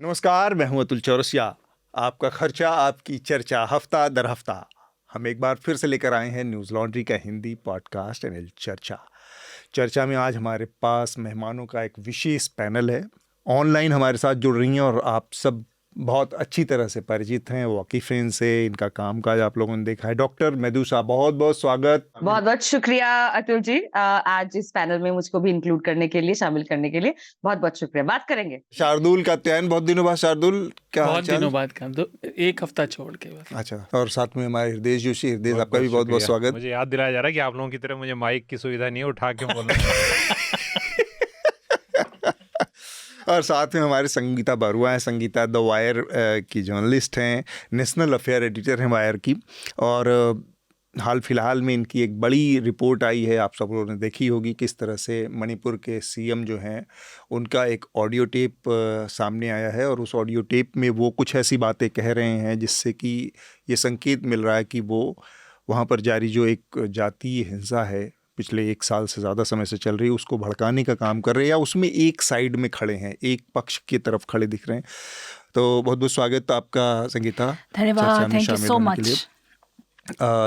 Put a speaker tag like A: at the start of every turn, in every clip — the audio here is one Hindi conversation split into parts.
A: नमस्कार, मैं हूं अतुल चौरसिया। आपका खर्चा आपकी चर्चा हफ्ता दर हफ्ता हम एक बार फिर से लेकर आए हैं न्यूज़ लॉन्ड्री का हिंदी पॉडकास्ट एनएल चर्चा में आज हमारे पास मेहमानों का एक विशेष पैनल है। ऑनलाइन हमारे साथ जुड़ रही हैं और आप सब बहुत अच्छी तरह से परिचित हैं, वाकिफ़ हैं इनसे, इनका कामकाज आप लोगों ने देखा है। डॉक्टर मधु साहब, बहुत बहुत स्वागत।
B: बहुत बहुत शुक्रिया अतुल जी, आज इस पैनल में मुझको भी इंक्लूड करने के लिए, शामिल करने के लिए बहुत बहुत शुक्रिया। बात करेंगे।
A: शार्दुल कात्यायन, बहुत दिनों बाद। शार्दुल, क्या
C: बहुत
A: हालचाल?
C: दिनों बाद का, एक हफ्ता छोड़ के बस।
A: अच्छा, और साथ में हमारे हृदय जोशी। हृदय, आपका भी बहुत बहुत स्वागत।
D: मुझे याद दिलाया जा रहा है कि आप लोगों की तरह मुझे माइक की सुविधा नहीं है, उठा के बोलना।
A: और साथ में हमारे संगीता बरुआ हैं। संगीता द वायर की जर्नलिस्ट हैं, नेशनल अफेयर एडिटर हैं वायर की, और हाल फिलहाल में इनकी एक बड़ी रिपोर्ट आई है, आप सब लोगों ने देखी होगी, किस तरह से मणिपुर के सीएम जो हैं उनका एक ऑडियो टेप सामने आया है, और उस ऑडियो टेप में वो कुछ ऐसी बातें कह रहे हैं जिससे कि ये संकेत मिल रहा है कि वो वहाँ पर जारी जो एक जातीय हिंसा है पिछले 1 साल से ज़्यादा समय से चल रही है, उसको भड़काने का काम कर रहे हैं, या उसमें एक साइड में खड़े हैं, एक पक्ष की तरफ खड़े दिख रहे हैं। तो बहुत बहुत स्वागत आपका संगीता।
E: धन्यवाद, थैंक यू सो मच।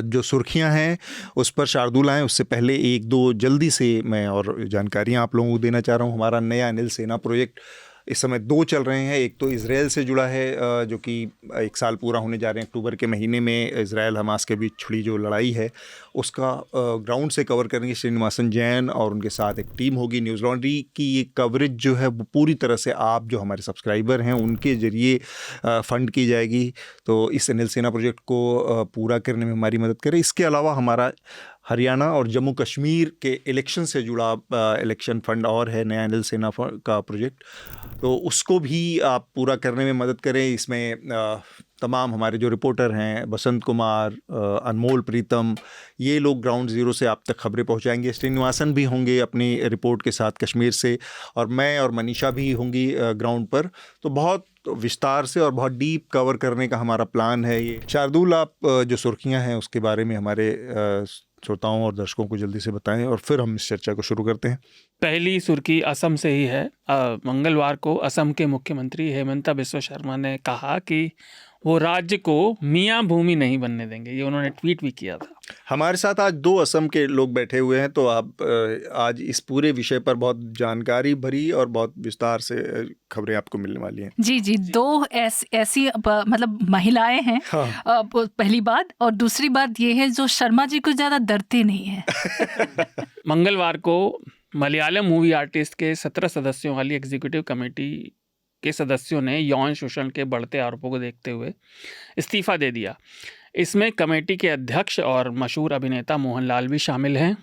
A: जो सुर्खियां हैं उस पर शार्दुल आए, उससे पहले एक दो जल्दी से मैं और जानकारियां आप लोगों को देना चाह रहा हूं। हमारा नया अनिल सेना प्रोजेक्ट इस समय 2 चल रहे हैं। एक तो इजराइल से जुड़ा है, जो कि 1 साल पूरा होने जा रहे हैं। अक्टूबर के महीने में इजराइल हमास के बीच छिड़ी जो लड़ाई है उसका ग्राउंड से कवर करेंगे श्रीनिवासन जैन, और उनके साथ एक टीम होगी। न्यूज़ लॉन्ड्री की ये कवरेज जो है वो पूरी तरह से आप जो हमारे सब्सक्राइबर हैं उनके ज़रिए फ़ंड की जाएगी, तो इस अनिल सेना प्रोजेक्ट को पूरा करने में हमारी मदद करें। इसके अलावा हमारा हरियाणा और जम्मू कश्मीर के इलेक्शन से जुड़ा इलेक्शन फंड और है, नया अनिल सेना का प्रोजेक्ट, तो उसको भी आप पूरा करने में मदद करें। इसमें तमाम हमारे जो रिपोर्टर हैं, बसंत कुमार, अनमोल प्रीतम, ये लोग ग्राउंड ज़ीरो से आप तक खबरें पहुंचाएंगे। श्रीनिवासन भी होंगे अपनी रिपोर्ट के साथ कश्मीर से, और मैं और मनीषा भी होंगी ग्राउंड पर। तो बहुत विस्तार से और बहुत डीप कवर करने का हमारा प्लान है ये। शार्दुल, आप जो सुर्खियां हैं उसके बारे में हमारे श्रोताओं और दर्शकों को जल्दी से बताएं, और फिर हम इस चर्चा को शुरू करते हैं।
C: पहली सुर्खी असम से ही है। मंगलवार को असम के मुख्यमंत्री हेमंता बिस्वा शर्मा ने कहा कि वो राज्य को मियाँ भूमि नहीं बनने देंगे। ये उन्होंने ट्वीट भी किया था।
A: हमारे साथ आज 2 असम के लोग बैठे हुए हैं, तो आप आज इस पूरे विषय पर बहुत जानकारी भरी और बहुत विस्तार से खबरें आपको मिलने वाली हैं।
E: जी जी, 2 ऐसी मतलब महिलाएं हैं।
A: हाँ।
E: पहली बात, और दूसरी बात ये है जो शर्मा जी को ज़्यादा डरते नहीं हैं।
C: मंगलवार को मलयालम मूवी आर्टिस्ट के 17 सदस्यों वाली एग्जीक्यूटिव कमेटी के सदस्यों ने यौन शोषण के बढ़ते आरोपों को देखते हुए इस्तीफा दे दिया। इसमें कमेटी के अध्यक्ष और मशहूर अभिनेता मोहनलाल भी शामिल हैं,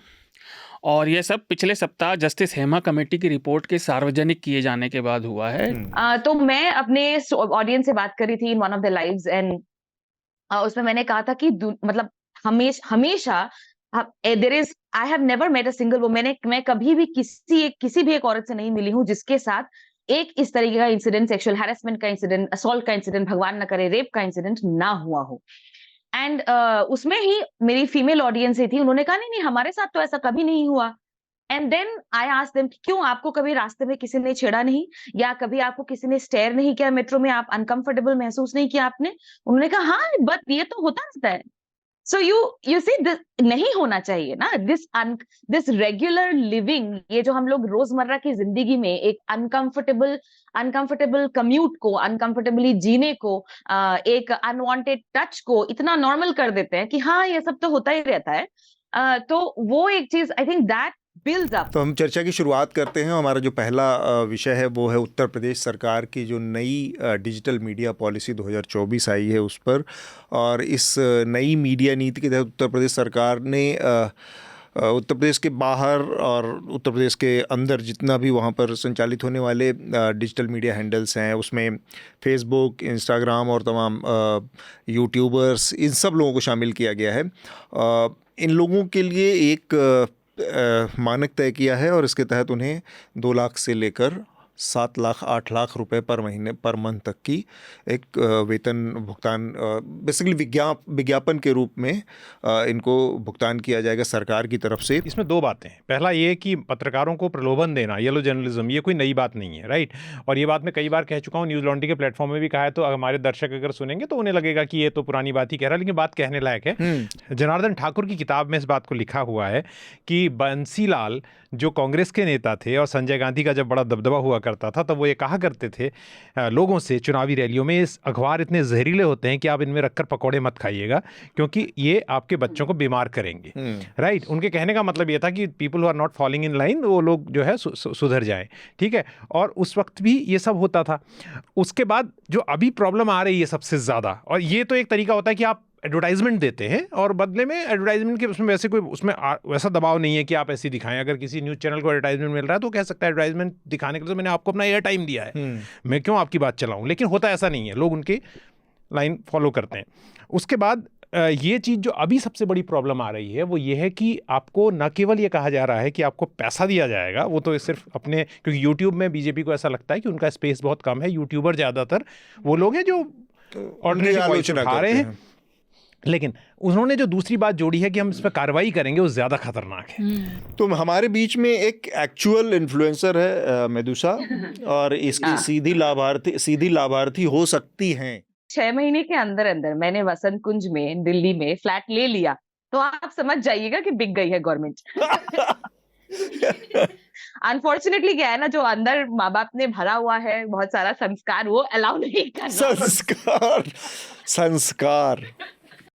C: और यह सब पिछले सप्ताह जस्टिस हेमा कमेटी की रिपोर्ट के सार्वजनिक किए जाने के बाद हुआ है।
B: तो मैं अपने ऑडियंस से बात करी थी in one of the lives, and उसमें मैंने कहा था कि मतलब हमेशा there is, I have never met a single woman, मैं कभी भी किसी भी एक औरत से नहीं मिली हूँ जिसके साथ एक इस तरीके का इंसिडेंट, सेक्सुअल हैरेसमेंट का इंसिडेंट, असॉल्ट का इंसिडेंट, भगवान न करे रेप का इंसिडेंट ना हुआ हो। एंड उसमें ही मेरी फीमेल ऑडियंस ही थी, उन्होंने कहा नहीं नहीं हमारे साथ तो ऐसा कभी नहीं हुआ। And then I asked them, क्यों, आपको कभी रास्ते में किसी ने छेड़ा नहीं, या कभी आपको किसी ने स्टेयर नहीं किया मेट्रो में, आप अनकंफर्टेबल महसूस नहीं किया आपने? उन्होंने कहा हाँ, बट ये तो होता रहता है। सो यू सी, नहीं होना चाहिए ना दिस रेगुलर लिविंग, ये जो हम लोग रोजमर्रा की जिंदगी में एक अनकंफर्टेबल कम्यूट को, अनकंफर्टेबली जीने को, एक अनवांटेड टच को इतना नॉर्मल कर देते हैं कि हाँ ये सब तो होता ही रहता है। तो वो एक चीज, I think that builds up.
A: तो हम चर्चा की शुरुआत करते हैं। हमारा जो पहला विषय है वो है उत्तर प्रदेश सरकार की जो नई डिजिटल मीडिया पॉलिसी 2024 आई है उस पर। और इस नई मीडिया नीति के तहत उत्तर प्रदेश सरकार ने उत्तर प्रदेश के बाहर और उत्तर प्रदेश के अंदर जितना भी वहाँ पर संचालित होने वाले डिजिटल मीडिया हैंडल्स हैं, उसमें फेसबुक, इंस्टाग्राम और तमाम यूट्यूबर्स, इन सब लोगों को शामिल किया गया है। इन लोगों के लिए एक मानक तय किया है, और इसके तहत उन्हें 2 लाख से लेकर 7 लाख 8 लाख रुपए पर महीने पर मंथ तक की एक वेतन भुगतान बेसिकली विज्ञापन के रूप में इनको भुगतान किया जाएगा सरकार की तरफ से।
D: इसमें दो बातें हैं। पहला ये कि पत्रकारों को प्रलोभन देना, येलो जर्नलिज्म, ये कोई नई बात नहीं है, राइट। और ये बात मैं कई बार कह चुका हूँ, न्यूज़ लॉन्ड्री के प्लेटफॉर्म में भी कहा है, तो हमारे दर्शक अगर सुनेंगे तो उन्हें लगेगा कि ये तो पुरानी बात ही कह रहा है, लेकिन बात कहने लायक है। जनार्दन ठाकुर की किताब में इस बात को लिखा हुआ है कि बंसीलाल जो कांग्रेस के नेता थे और संजय गांधी का जब बड़ा दबदबा हुआ करता था, तब वो ये कहा करते थे लोगों से चुनावी रैलियों में, इस अखबार इतने जहरीले होते हैं कि आप इनमें रखकर पकौड़े मत खाइएगा क्योंकि ये आपके बच्चों को बीमार करेंगे, राइट। उनके कहने का मतलब ये था कि people who are not following in line, वो लोग जो है सुधर जाएं, ठीक है। और उस वक्त भी ये सब होता था। उसके बाद जो अभी प्रॉब्लम आ रही है सबसे ज़्यादा, और ये तो एक तरीका होता है कि आप एडवर्टाइजमेंट देते हैं और बदले में एडवर्टाइजमेंट के उसमें वैसे कोई उसमें वैसा दबाव नहीं है कि आप ऐसे दिखाएं। अगर किसी न्यूज़ चैनल को एडवर्टाइजमेंट मिल रहा है तो कह सकता है एडवर्टाइजमेंट दिखाने के लिए तो मैंने आपको अपना एयर टाइम दिया है, मैं क्यों आपकी बात चलाऊं। लेकिन होता ऐसा नहीं है, लोग उनकी लाइन फॉलो करते हैं। उसके बाद ये चीज़ जो अभी सबसे बड़ी प्रॉब्लम आ रही है वो ये है कि आपको न केवल ये कहा जा रहा है कि आपको पैसा दिया जाएगा, वो तो सिर्फ अपने, क्योंकि यूट्यूब में बीजेपी को ऐसा लगता है कि उनका स्पेस बहुत कम है, यूट्यूबर ज़्यादातर वो लोग हैं जो ऑर्डिनरी वॉइस उठा रहे हैं। लेकिन उन्होंने जो दूसरी बात जोड़ी है कि हम इस पर कार्रवाई करेंगे, वो ज़्यादा खतरनाक है।
A: तो हमारे बीच में एक एक्चुअल इन्फ्लुएंसर है मेदुसा, और इसकी सीधी लाभार्थी हो सकती हैं।
B: 6 महीने के अंदर अंदर मैंने वसंत कुंज में दिल्ली में फ्लैट ले लिया, तो आप समझ जाइएगा कि बिक गई है गवर्नमेंट। अनफॉर्चुनेटली क्या है ना, जो अंदर माँ बाप ने भरा हुआ है बहुत सारा संस्कार, वो अलाउ नहीं कर रहा।
A: संस्कार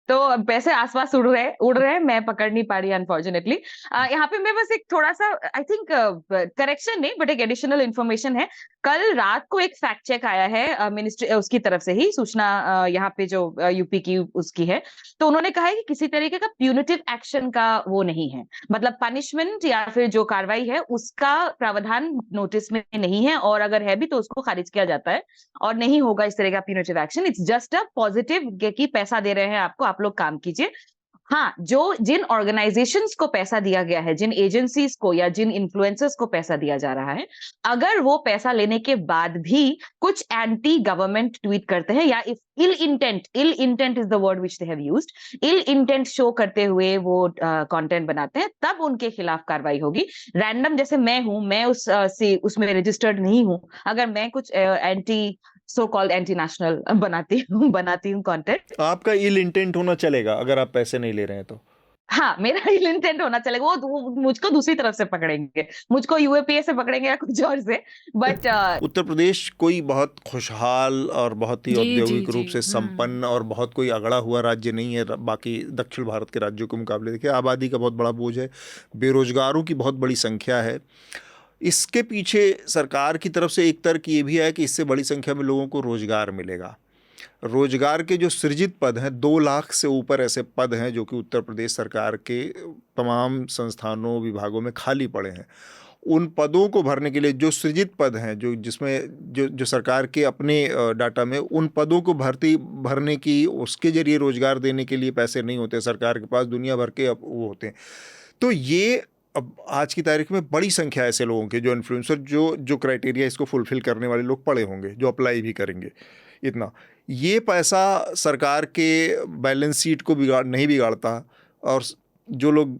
B: तो पैसे आसपास उड़ रहे हैं, मैं पकड़ नहीं पा रही अनफॉर्चुनेटली। यहाँ पे मैं बस एक थोड़ा सा आई थिंक करेक्शन नहीं बट एक एडिशनल इन्फॉर्मेशन है। कल रात को एक फैक्ट चेक आया है मिनिस्ट्री उसकी तरफ से ही, सूचना यहाँ पे जो यूपी की उसकी है, तो उन्होंने कहा है कि किसी तरीके का प्यूनिटिव एक्शन का वो नहीं है, मतलब पनिशमेंट या फिर जो कार्रवाई है उसका प्रावधान नोटिस में नहीं है, और अगर है भी तो उसको खारिज किया जाता है और नहीं होगा इस तरह का punitive action. It's just a positive कि पैसा दे रहे हैं आपको, आप लोग काम कीजिए। हाँ, जिन ऑर्गेनाइजेशंस को पैसा दिया गया है, जिन एजेंसीज को या जिन इन्फ्लुएंसर्स को पैसा दिया जा रहा है, अगर वो पैसा लेने के बाद भी कुछ एंटी गवर्नमेंट ट्वीट करते हैं या if ill intent is the word which they have used, ill intent show करते हुए वो कंटेंट बनाते हैं, तब उनके खिलाफ कार्रवाई होगी। रैंडम जैसे मैं हूं, मैं उसमें रजिस्टर्ड नहीं हूं, अगर मैं कुछ anti so called anti national बनाती हूँ कंटेंट,
A: आपका इल इंटेंट होना चलेगा अगर आप पैसे नहीं ले रहे हैं तो।
B: हाँ, मेरा इल इंटेंट होना चलेगा, वो मुझको दूसरी तरफ से पकड़ेंगे, मुझको यूएपीए से पकड़ेंगे या कुछ और से। बट
A: उत्तर प्रदेश कोई बहुत खुशहाल और बहुत ही औद्योगिक रूप से संपन्न और बहुत कोई अगड़ा हुआ राज्य नहीं है बाकी दक्षिण भारत के राज्यों के मुकाबले। देखिए, आबादी का बहुत बड़ा बोझ है, बेरोजगारों की बहुत बड़ी संख्या है। इसके पीछे सरकार की तरफ से एक तर्क ये भी है कि इससे बड़ी संख्या में लोगों को रोजगार मिलेगा। रोजगार के जो सृजित पद हैं, 2 लाख से ऊपर ऐसे पद हैं जो कि उत्तर प्रदेश सरकार के तमाम संस्थानों विभागों में खाली पड़े हैं। उन पदों को भरने के लिए जो सृजित पद हैं, जो सरकार के अपने डाटा में, उन पदों को भरने की, उसके जरिए रोजगार देने के लिए पैसे नहीं होते सरकार के पास, दुनिया भर के वो होते हैं। तो ये अब आज की तारीख में बड़ी संख्या ऐसे लोगों के, जो इन्फ्लुएंसर, जो क्राइटेरिया इसको फुलफिल करने वाले लोग पड़े होंगे, जो अप्लाई भी करेंगे। इतना ये पैसा सरकार के बैलेंस शीट को नहीं बिगाड़ता, और जो लोग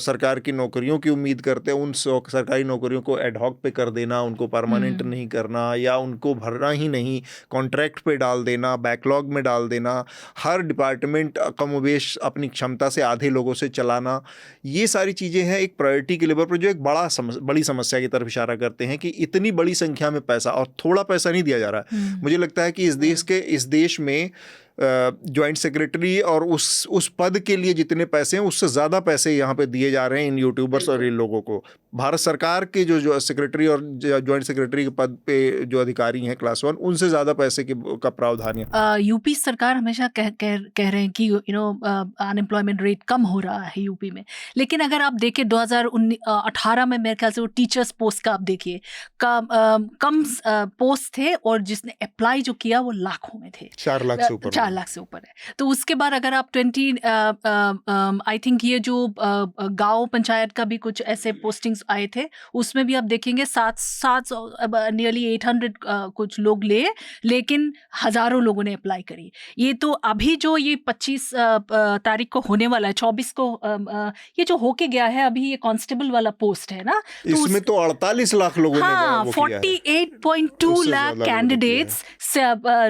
A: सरकार की नौकरियों की उम्मीद करते हैं, उन सरकारी नौकरियों को एडहॉक पे कर देना, उनको परमानेंट नहीं करना या उनको भरना ही नहीं, कॉन्ट्रैक्ट पे डाल देना, बैकलॉग में डाल देना, हर डिपार्टमेंट कमोबेश अपनी क्षमता से आधे लोगों से चलाना, ये सारी चीज़ें हैं एक प्रायोरिटी के लेवल पर जो एक बड़ी समस्या की तरफ इशारा करते हैं कि इतनी बड़ी संख्या में पैसा, और थोड़ा पैसा नहीं दिया जा रहा है। मुझे लगता है कि इस देश में ज्वाइंट सेक्रेटरी और उस पद के लिए जितने पैसे हैं उससे ज़्यादा पैसे यहाँ पे दिए जा रहे हैं इन यूट्यूबर्स और इन लोगों को। भारत सरकार के जो सेक्रेटरी और ज्वाइंट सेक्रेटरी के पद पे जो अधिकारी हैं क्लास 1, उनसे ज़्यादा पैसे का प्रावधान है।
E: यूपी सरकार हमेशा कह रहे हैं कि अनएम्प्लॉयमेंट रेट कम हो रहा है यूपी में, लेकिन अगर आप देखें 2018 में मेरे ख्याल से वो टीचर्स पोस्ट का आप देखिए, कम पोस्ट थे और जिसने अप्लाई जो किया वो लाखों में थे,
A: 4 लाख से ऊपर
E: 4 लाख से ऊपर है। तो उसके बाद अगर आप 20 आई थिंक ये जो गांव पंचायत का भी कुछ ऐसे पोस्टिंग्स आए थे, उसमें भी आप देखेंगे 7 नियरली 800 कुछ लोग लेकिन हज़ारों लोगों ने अप्लाई करी। ये तो अभी जो ये 25 तारीख को होने वाला है, 24 को ये जो होके गया है अभी, ये कांस्टेबल वाला पोस्ट है ना, तो
A: इसमें तो 48 लाख लोगों ने
E: हाँ,
A: वो किया है।
E: 48.2
A: उससे
E: लाख
A: ज्यादा लोगों ने
E: कैंडिडेट्स,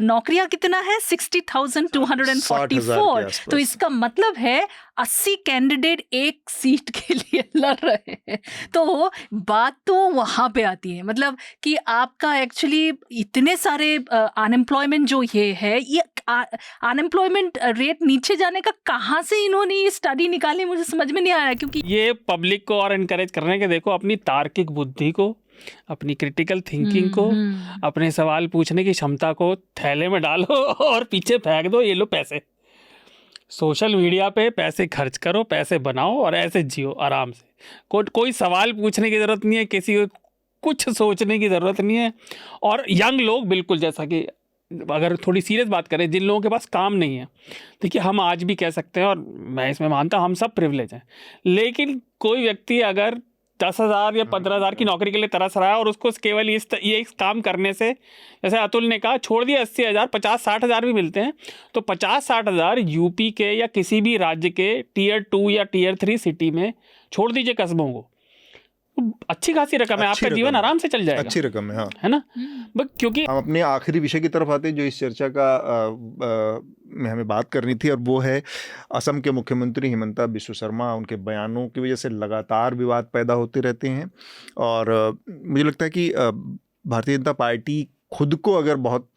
E: नौकरियां कितना है? 60,244।
A: आसपास।
E: तो इसका मतलब है 80 कैंडिडेट एक सीट के लिए लड़ रहे हैं। तो बात तो वहां पे आती है, मतलब कि आपका एक्चुअली इतने सारे अनएम्प्लॉयमेंट जो ये है, ये अनएम्प्लॉयमेंट रेट नीचे जाने का कहाँ से इन्होंने ये स्टडी निकाली, मुझे समझ में नहीं आ रहा है। क्योंकि
C: ये पब्लिक को और इनकरेज करने के, देखो अपनी तार्किक बुद्धि को, अपनी क्रिटिकल थिंकिंग को, अपने सवाल पूछने की क्षमता को थैले में डालो और पीछे फेंक दो, ये लो पैसे। सोशल मीडिया पे पैसे खर्च करो, पैसे बनाओ और ऐसे जियो आराम से। कोई सवाल पूछने की ज़रूरत नहीं है, किसी को कुछ सोचने की ज़रूरत नहीं है। और यंग लोग बिल्कुल, जैसा कि अगर थोड़ी सीरियस बात करें, जिन लोगों के पास काम नहीं है, देखिए हम आज भी कह सकते हैं, और मैं इसमें मानता हूँ हम सब प्रिविलेज हैं, लेकिन कोई व्यक्ति अगर 10,000 या 15,000 की नौकरी के लिए तरस रहा है और उसको केवल ये काम करने से, जैसे अतुल ने कहा, छोड़ दिया 80,000, 50-60,000 भी मिलते हैं, तो 50-60,000 यूपी के या किसी भी राज्य के Tier 2 या Tier 3 सिटी में, छोड़ दीजिए कस्बों को, अच्छी खासी रकम है, आपका जीवन आराम से चल जाएगा।
A: अच्छी रकम है, हाँ,
C: है ना। बट क्योंकि
A: हम अपने आखिरी विषय की तरफ आते हैं जो इस चर्चा का में हमें बात करनी थी, और वो है असम के मुख्यमंत्री हिमंता बिस्वा शर्मा। उनके बयानों की वजह से लगातार विवाद पैदा होते रहते हैं, और मुझे लगता है कि भारतीय जनता पार्टी खुद को अगर बहुत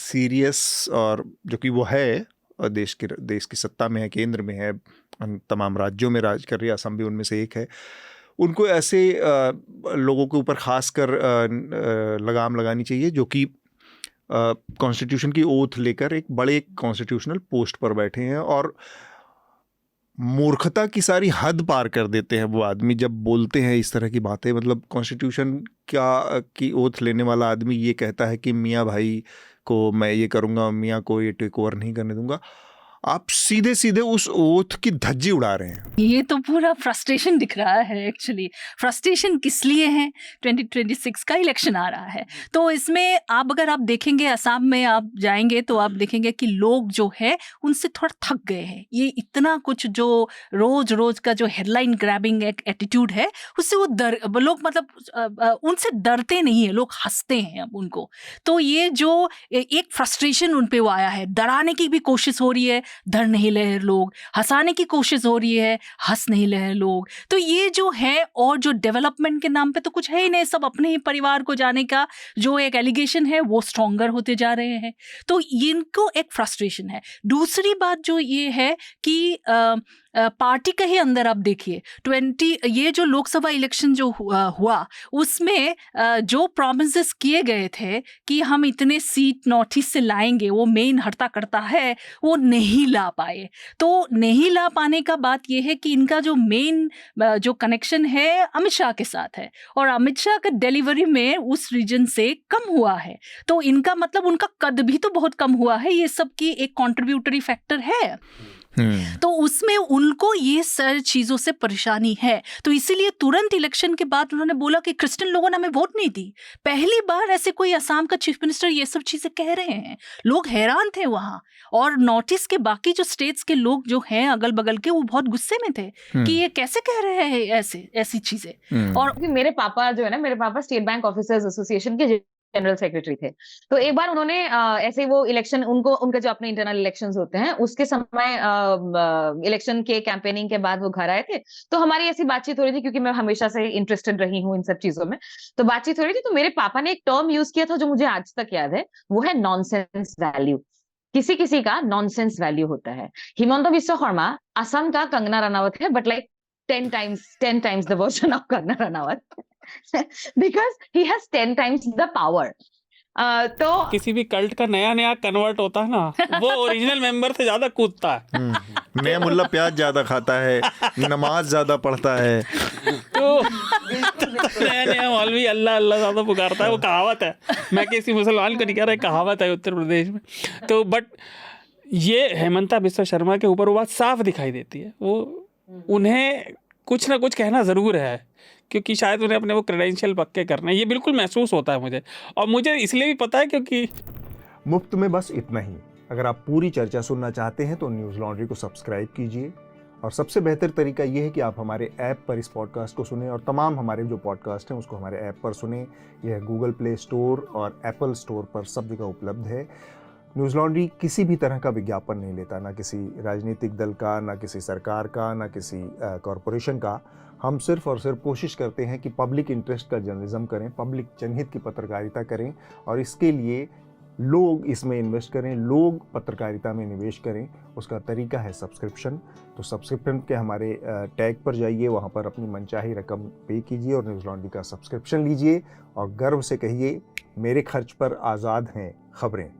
A: सीरियस, और जो कि वो है, देश की सत्ता में है, केंद्र में है, तमाम राज्यों में राज कर रही है, असम भी उनमें से एक है, उनको ऐसे लोगों के ऊपर खासकर लगाम लगानी चाहिए जो कि कॉन्स्टिट्यूशन की ओथ लेकर एक बड़े कॉन्स्टिट्यूशनल पोस्ट पर बैठे हैं, और मूर्खता की सारी हद पार कर देते हैं वो आदमी जब बोलते हैं इस तरह की बातें। मतलब कॉन्स्टिट्यूशन की ओथ लेने वाला आदमी ये कहता है कि मियाँ भाई को मैं ये करूँगा, मियाँ को ये टेक ओवर नहीं करने दूंगा। आप सीधे सीधे उस ओथ की धज्जी उड़ा रहे हैं।
E: ये तो पूरा फ्रस्ट्रेशन दिख रहा है। एक्चुअली फ्रस्ट्रेशन किस लिए है? 2026 का इलेक्शन आ रहा है, तो इसमें अगर आप देखेंगे, असम में आप जाएंगे तो आप देखेंगे कि लोग जो है उनसे थोड़ा थक गए हैं। ये इतना कुछ जो रोज का जो हेडलाइन ग्रैबिंग एक एटीट्यूड है, उससे वो लोग मतलब उनसे डरते नहीं है, लोग हंसते हैं अब उनको। तो ये जो एक फ्रस्ट्रेशन उन पे वो आया है, डराने की भी कोशिश हो रही है, डर नहीं रहे लोग, हंसाने की कोशिश हो रही है, हंस नहीं रहे लोग। तो ये जो है, और जो डेवलपमेंट के नाम पे तो कुछ है ही नहीं, सब अपने ही परिवार को जाने का जो एक एलिगेशन है वो स्ट्रॉन्गर होते जा रहे हैं। तो इनको एक फ्रस्ट्रेशन है। दूसरी बात जो ये है कि पार्टी के ही अंदर आप देखिए ये जो लोकसभा इलेक्शन जो हुआ उसमें जो प्रॉमिसेस किए गए थे कि हम इतने सीट नॉर्थ ईस्ट से लाएंगे, वो मेन हर्ता करता है, वो नहीं ला पाए। तो नहीं ला पाने का बात ये है कि इनका जो मेन जो कनेक्शन है अमित शाह के साथ है, और अमित शाह का डिलीवरी में उस रीजन से कम हुआ है। तो इनका मतलब उनका कद भी तो बहुत कम हुआ है। ये सब की एक कॉन्ट्रीब्यूटरी फैक्टर है। तो उसमें उनको ये सारी चीजों से परेशानी है। तो इसीलिए तुरंत इलेक्शन के बाद उन्होंने बोला कि क्रिश्चियन लोगों ने हमें वोट नहीं दी। पहली बार ऐसे कोई असम का चीफ मिनिस्टर ये सब चीजें कह रहे हैं। लोग हैरान थे वहां, और नॉर्थ ईस्ट के बाकी जो स्टेट्स के लोग जो हैं अगल बगल के, वो बहुत गुस्से में थे कि ये कैसे कह रहे हैं ऐसी चीजें। और
B: मेरे पापा जो है ना, मेरे पापा स्टेट बैंक ऑफिसर्स एसोसिएशन के जनरल सेक्रेटरी थे। तो एक बार उन्होंने ऐसे वो इलेक्शन, उनके जो अपने इंटरनल इलेक्शंस होते हैं उसके समय इलेक्शन के कैंपेनिंग के बाद वो घर आए थे। तो हमारी ऐसी बातचीत हो रही थी, क्योंकि मैं हमेशा से इंटरेस्टेड रही हूँ इन सब चीजों में। तो बातचीत हो रही थी, तो मेरे पापा ने एक टर्म यूज किया था जो मुझे आज तक याद है, वो है नॉनसेंस वैल्यू। किसी किसी का नॉनसेंस वैल्यू होता है। हिमंता बिस्वा शर्मा असम का कंगना रनावत है, but like 10 times the version of Kanna Ranawat because he has 10 times the power. तो
C: किसी भी कल्ट का नया कन्वर्ट होता है ना, वो ओरिजिनल मेंबर से ज्यादा कूदता है।
A: नया मुल्ला प्याज ज्यादा खाता है, नमाज ज्यादा पढ़ता है,
C: तो नया मौलवी अल्लाह अल्लाह ज्यादा पुकारता है। वो कहावत है, मैं किसी मुसलमान को नहीं कह रहा, कहावत है उत्तर प्रदेश में। तो बट ये हेमंता बिस्वा शर्मा के ऊपर वो बात साफ दिखाई देती है। वो उन्हें कुछ ना कुछ कहना ज़रूर है, क्योंकि शायद उन्हें अपने वो क्रेडेंशियल पक्के करने हैं। ये बिल्कुल महसूस होता है मुझे, और मुझे इसलिए भी पता है क्योंकि
A: मुफ्त में बस इतना ही। अगर आप पूरी चर्चा सुनना चाहते हैं तो न्यूज़ लॉन्ड्री को सब्सक्राइब कीजिए, और सबसे बेहतर तरीका ये है कि आप हमारे ऐप पर इस पॉडकास्ट को सुनें, और तमाम हमारे जो पॉडकास्ट हैं उसको हमारे ऐप पर सुनें। यह गूगल प्ले स्टोर और एप्पल स्टोर पर सब जगह उपलब्ध है। न्यूज़ लॉन्ड्री किसी भी तरह का विज्ञापन नहीं लेता, ना किसी राजनीतिक दल का, ना किसी सरकार का, ना किसी कॉरपोरेशन का। हम सिर्फ और सिर्फ कोशिश करते हैं कि पब्लिक इंटरेस्ट का जर्नलिज्म करें, पब्लिक जनहित की पत्रकारिता करें, और इसके लिए लोग इसमें इन्वेस्ट करें, लोग पत्रकारिता में निवेश करें। उसका तरीका है सब्सक्रिप्शन। तो सब्सक्रिप्शन के हमारे टैग पर जाइए, वहाँ पर अपनी मनचाही रकम पे कीजिए और न्यूज़ लॉन्ड्री का सब्सक्रिप्शन लीजिए, और गर्व से कहिए, मेरे खर्च पर आज़ाद हैं खबरें।